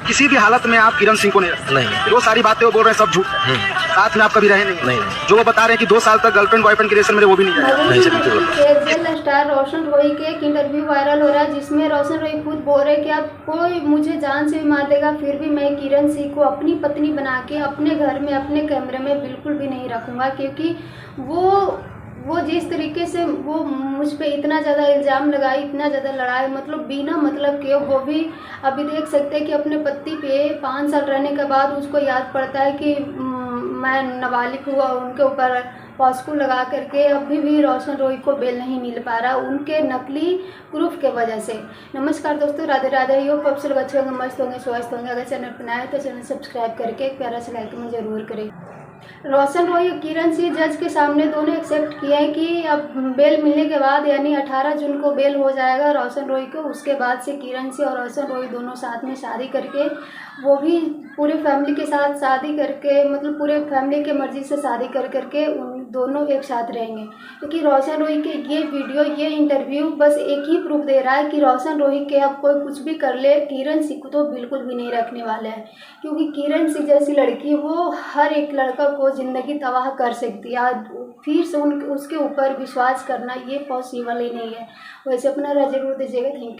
किसी भी हालत में आप किरण सिंह को नहीं रखते। नहीं। जो सारी बातें वो बोल रहे हैं सब झूठ है। साथ में आप कभी रहे नहीं। जो वो बता रहे हैं कि 2 साल तक गर्लफ्रेंड बॉयफ्रेंड के रिलेशन में वो भी नहीं रहे। नहीं सर, बिल्कुल। केजीएल स्टार रोशन रोई के एक इंटरव्यू वायरल हो रहा है, जिसमें रोशन रोई खुद बोल रहे कि आप कोई मुझे जान से भी मार देगा फिर भी मैं किरण सिंह को अपनी पत्नी बना के अपने घर में अपने कमरे में बिल्कुल भी नहीं रखूँगा, क्योंकि वो जिस तरीके से वो मुझ पे इतना ज़्यादा इल्ज़ाम लगाई, इतना ज़्यादा लड़ाई, मतलब बिना मतलब के, वो भी अभी देख सकते हैं कि अपने पति पे 5 साल रहने के बाद उसको याद पड़ता है कि मैं नाबालिग हुआ, उनके ऊपर पॉस्को लगा करके अभी भी रोशन रोई को बेल नहीं मिल पा रहा उनके नकली प्रूफ के वजह से। नमस्कार दोस्तों, राधे राधे। योग आप सब अच्छे होंगे, मस्त होंगे, स्वस्थ होंगे। अगर चैनल पर नया है तो चैनल सब्सक्राइब करके एक प्यारा सा लाइक में ज़रूर करें। रोशन रोई और किरण सिंह जज के सामने दोनों एक्सेप्ट किया है कि अब बेल मिलने के बाद यानी 18 जून को बेल हो जाएगा रोशन रोई को। उसके बाद से किरण सिंह और रोशन रोई दोनों साथ में शादी करके, वो भी पूरे फैमिली के साथ शादी करके, मतलब पूरे फैमिली के मर्जी से शादी करके उन दोनों एक साथ रहेंगे। क्योंकि रोशन रोई के ये वीडियो, ये इंटरव्यू बस एक ही प्रूफ दे रहा है कि रोशन रोई के अब कोई कुछ भी कर ले, किरण सिंह को तो बिल्कुल भी नहीं रखने वाले हैं। क्योंकि किरण सिंह जैसी लड़की वो हर एक लड़का को ज़िंदगी तबाह कर सकती है। फिर से उसके ऊपर विश्वास करना ये पॉसिबल ही नहीं है। वैसे अपना राय जरूर दीजिएगा। Thank you.